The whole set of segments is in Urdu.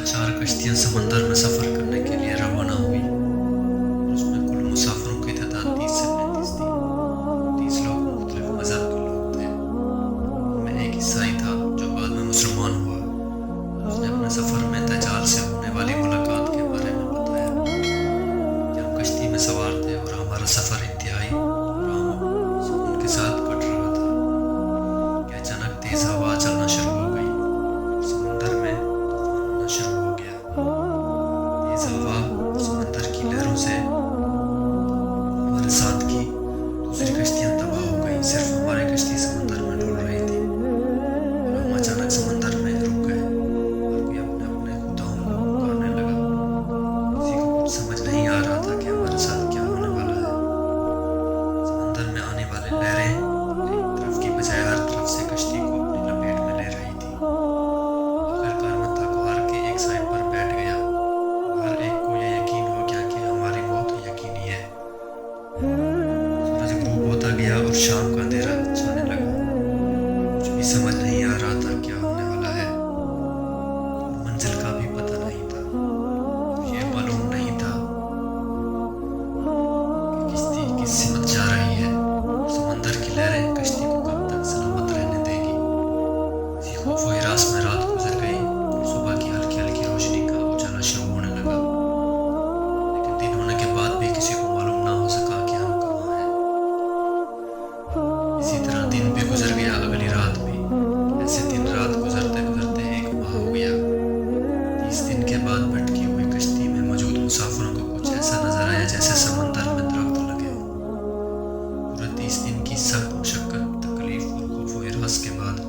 4 کشتیاں سمندر میں سفر کرنے کے لیے روانہ ہوئی اور اس میں کل مسافروں کی تعداد 30 سے 35 تھی۔ 30 لوگ مختلف مذہب کے لوگ تھے۔ ان میں ایک عیسائی تھا جو بعد میں مسلمان ہوا۔ اس نے اپنے سفر میں دجال سے ہونے والی ملاقات کے بارے میں بتایا کہ ہم کشتی میں سوار تھے اور ہمارا سفر انتہائی آرام اور سکون کے ساتھ کٹ رہا تھا کہ اچانک تیز ہوا چلنا شروع ہو گئی اور سمندر میں طوفان آنا شروع ہو گیا۔ تیز ہوا اور سمندر کی لہروں سے ہمارے ساتھ کی دوسری کشتیاں تباہ ہو گئیں، صرف ہماری کشتی سمندر میں ڈول رہی تھی اور ہم اچانک سمندر میں رک گئے۔ ہر کوئی اپنے اپنے خداؤں کو پکارنے لگا۔ کسی کو کچھ سمجھ نہیں آ رہا تھا کہ ہمارے ساتھ کیا ہونے والا ہے۔ سمندر میں آنے والی لہریں ایک طرف کی بجائے ہر طرف سے کشتی کو اپنی لپیٹ میں لے رہی تھی۔ آخرکار میں تھک ہار کے ایک سائڈ پر بیٹھ گیا اور ہر ایک کو یہ یقین ہو گیا کہ ہماری موت یقینی ہے۔ سورج غروب ہوتا گیا اور شام کا اندھیرا چھانے لگا۔ کچھ بھی سمجھ نہیں آ رہا تھا کیا ہونے والا ہے اور منزل کا بھی پتہ نہیں تھا۔ یہ معلوم نہیں تھا کہ کشتی کس سمت جا رہی ہے اور سمندر کی لہریں کشتی کو کب تک سلامت رہنے دے گی۔ اسی خوف و ہراس میں رات گزر گئی اور صبح کی ہلکی ہلکی روشنی کا اجالا شروع ہونے لگا، لیکن دن ہونے کے بعد بھی کسی کو معلوم نہ ہو سکا کہ ہم کہاں ہیں۔ اسی طرح دن بھی گزر گیا، اگلی رات بھی۔ ایسے دن رات گزرتے گزرتے 1 ماہ ہو گیا۔ 30 دن کے بعد بھٹکی ہوئی کشتی میں موجود مسافروں کو کچھ ایسا نظر آیا جیسے سمندر میں درخت لگے ہوں۔ پورے 30 دن کی سخت مشقت، تکلیف اور خوف و ہراس کے بعد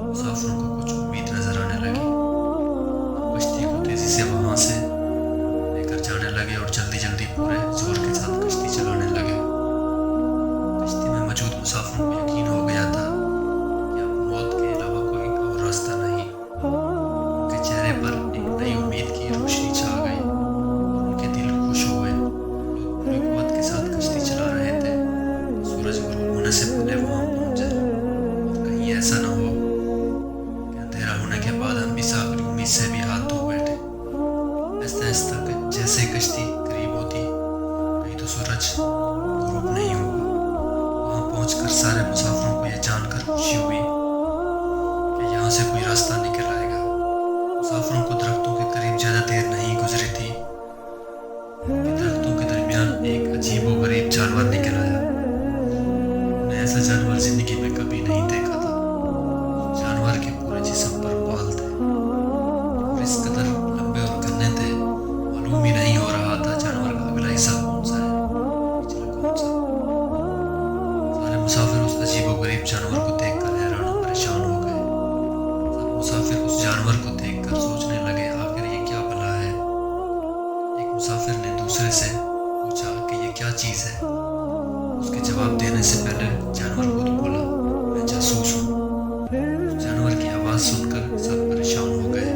مسافروں کو کچھ امید نظر آنے لگی۔ ہم کشتی کو تیزی سے وہاں سے لے کر جانے لگے اور جلدی جلدی پورے زور کے ساتھ کشتی چلانے لگے۔ کشتی میں موجود مسافروں کو یقین ہو گیا تھا کہ اب موت کے علاوہ کوئی اور راستہ نہیں۔ ان کے چہرے پر ایک نئی امید کی روشنی چھا گئی اور ان کے دل خوش ہوئے۔ لوگ پوری قوت کے ساتھ کشتی چلا رہے تھے کہ سورج غروب ہونے سے پہلے وہاں پہنچ جائے اور کہیں ایسا نہ ہو کہ اندھیرا ہونے کے بعد ہم اس آخری امید سے بھی ہاتھ دھو بیٹھے۔ آہستہ آہستہ جیسے ہی کشتی قریب ہوتی کہیں تو سورج غروب نہیں ہوگا۔ وہاں پہنچ کر سارے مسافروں کو یہ جان کر خوشی ہوئی کہ یہاں سے کوئی راستہ نکل آئے گا۔ مسافروں کو درختوں کے قریب زیادہ دیر نہیں گزری تھی کہ درختوں کے درمیان ایک عجیب و غریب جانور نکل آیا۔ انہوں نے ایسا جانور زندگی میں کبھی نہیں دیکھا تھا۔ جانور کے پورے جسم پر بال تھے اور اس قدر لمبے اور گھنے تھے، معلوم ہی نہیں ہو رہا تھا جانور کا اگلا حصہ کون سا ہے، پچھلا کون سا۔ سارے مسافر اس عجیب و غریب جانور کو دیکھ کر حیران و پریشان ہو گئے۔ سب مسافر اس جانور کو دیکھ کر سوچنے لگے آخر یہ کیا بلا ہے۔ ایک مسافر نے دوسرے سے پوچھا کہ یہ کیا چیز ہے۔ اس کے جواب دینے سے پہلے جانور خود بولا میں جاسوس ہوں۔ اس جانور کی آواز سن کر سب پریشان ہو گئے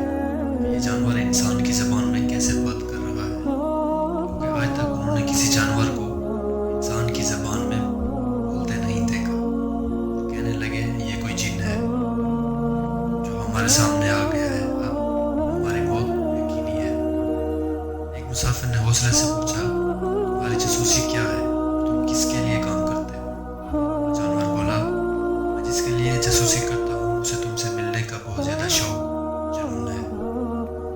کہ یہ جانور انسان کی زبان میں کیسے بات کر رہا ہے، کیونکہ آج تک انہوں نے کسی جانور کو انسان کی زبان میں بولتے نہیں دیکھا۔ کہنے لگے یہ کوئی جن ہے جو ہمارے سامنے آ گیا ہے، اب ہماری موت یقینی ہے۔ ایک مسافر نے حوصلے سے پوچھا تمہاری جاسوسی کیا ہے، تم کس کے لیے کام کرتے ہو؟ جانور بولا میں جس کے لیے جاسوسی کرتا ہوں اسے تم سے ملنے کا بہت زیادہ شوق جنون ہے،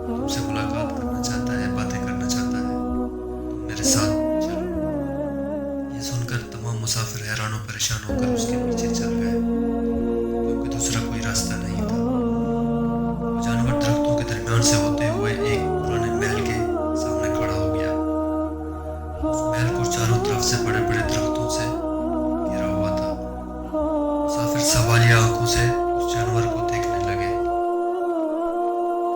تم سے ملاقات کرنا چاہتا ہے، باتیں کرنا چاہتا ہے، تم میرے ساتھ چلو۔ یہ سن کر تمام مسافر حیران و پریشان ہو کر اس کے پیچھے چل گئے کیونکہ دوسرا کوئی راستہ نہیں تھا۔ وہ جانور درختوں کے درمیان سے ہوتے ہوئے ایک پرانے محل کے سامنے کھڑا ہو گیا۔ اس محل کو چاروں طرف سے بڑے بڑے درختوں سے گھیرا ہوا تھا۔ مسافر سوالیہ آنکھوں سے اس جانور کو دیکھنے لگے۔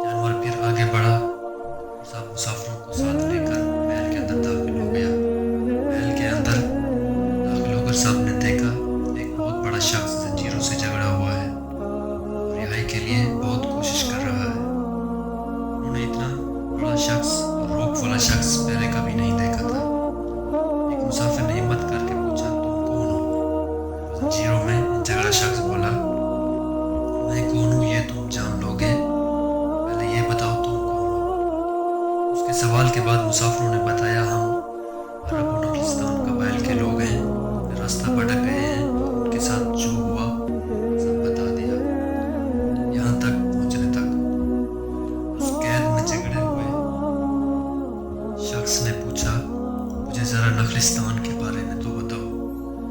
جانور پھر آگے بڑھا اور سب مسافروں کو ساتھ لے کر محل کے اندر داخل ہو گیا۔ محل کے اندر داخل ہو کر سب نے دیکھا ایک بہت بڑا شخص زنجیروں سے جگڑا ہوا ہے اور رہائی کے لیے بہت کوشش کر رہا ہے۔ انہوں نے اتنا بڑا شخص اور روپ والا شخص پہلے کبھی نہیں دیکھا تھا۔ ایک مسافر نے ہمت کر کے پوچھا تم کون ہو؟ زنجیروں میں جگڑا شخص بولا میں کون ہوں یہ تم جان لو گے، پہلے یہ بتاؤ تم کون ہو۔ سوال کے بعد مسافروں نے بتایا ہم عرب و نخلستان قبائل کے لوگ ہیں، راستہ بھٹک گئے ہیں، ان کے ساتھ جو ہوا سب بتا دیا، یہاں تک پہنچنے تک۔ اس قید میں جھگڑے ہوئے شخص نے پوچھا مجھے ذرا نخلستان کے بارے میں تو بتاؤ۔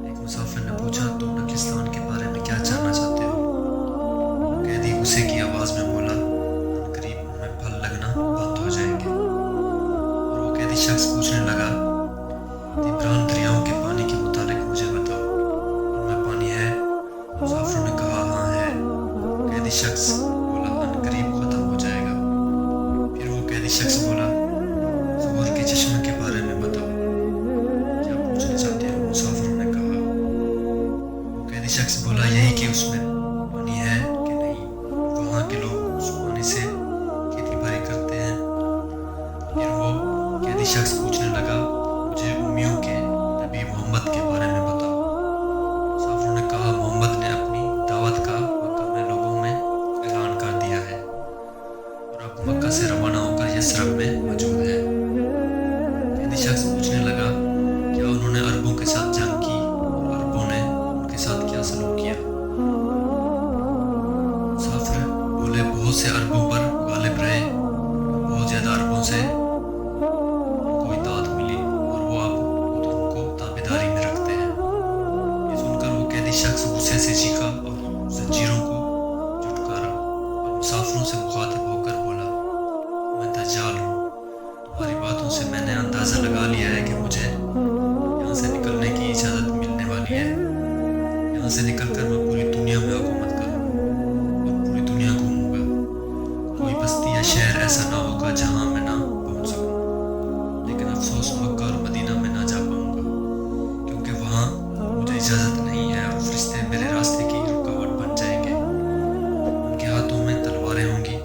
ایک مسافر نے پوچھا تم نخلستان کے بارے میں کیا جاننا چاہتے ہو؟ قیدی غصے کی آواز میں بولا قریب ہمیں پھل لگنا بند ہو جائیں گے۔ اور وہ قیدی شخص پوچھنے لگا عبران دریاؤں کے پانی کے متعلق مجھے بتاؤ، ان میں پانی ہے؟ مسافروں نے کہا ہاں ہے۔ قیدی شخص بولا ان قریب ختم ہو جائے گا۔ پھر وہ قیدی شخص بولا زہور کے چشمے کے بارے میں بتاؤ، کیا پوچھنا چاہتے ہو؟ مسافروں نے کہا۔ وہ قیدی شخص بولا یہی کہ اس میں پانی ہے کہ نہیں، وہاں کے لوگ اس پانی سے کھیتی باڑی کرتے ہیں۔ پھر وہ قیدی شخص پوچھنے لگا مجھے امیوں کے نبی محمد کے بارے میں بتاؤ۔ مسافروں نے کہا محمد نے اپنی دعوت کا مکہ میں لوگوں میں اعلان کر دیا ہے اور اب مکہ سے روانہ ہو کر یثرب میں موجود ہے۔ قیدی شخص پوچھنے لگا کیا انہوں نے عربوں کے ساتھ جنگ کی اور عربوں نے ان کے ساتھ کیا سلوک کیا؟ مسافر بولے بہت سے عربوں پر غالب رہے، بہت زیادہ عربوں سے کو اطاعت ملی اور وہ اب خود ان کو تابعداری میں رکھتے ہیں۔ یہ سن کر وہ قیدی شخص غصے سے چیخا اور زنجیروں کو جھٹکارا اور مسافروں سے مخاطب ہو کر بولا میں دجال ہوں، تمہاری باتوں سے میں نے اندازہ لگا لیا ہے کہ مجھے یہاں سے نکلنے کی اجازت ملنے والی ہے۔ یہاں سے نکل کر میں پوری دنیا میں حکومت کروں گا اور پوری دنیا گھوموں گا، کوئی بستی یا شہر ایسا نہ ہوگا جہاں میں نہ پہنچ سکوں، لیکن افسوس مکہ اور مدینہ میں نہ جا پاؤں گا کیونکہ وہاں مجھے اجازت نہیں ہے اور فرشتے میرے راستے کی رکاوٹ بن جائیں گے۔ ان کے ہاتھوں میں تلواریں ہوں گی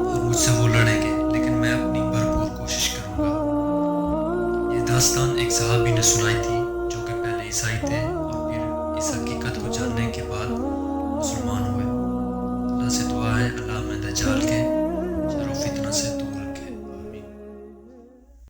اور مجھ سے وہ لڑیں گے، لیکن میں اپنی بھرپور کوشش کروں گا۔ یہ داستان ایک صحابی نے سنائی تھی جو کہ پہلے عیسائی تھے اور پھر اس حقیقت کو جاننے کے بعد مسلمان ہوئے۔ اللہ سے دعا ہے اللہ میں دجال کے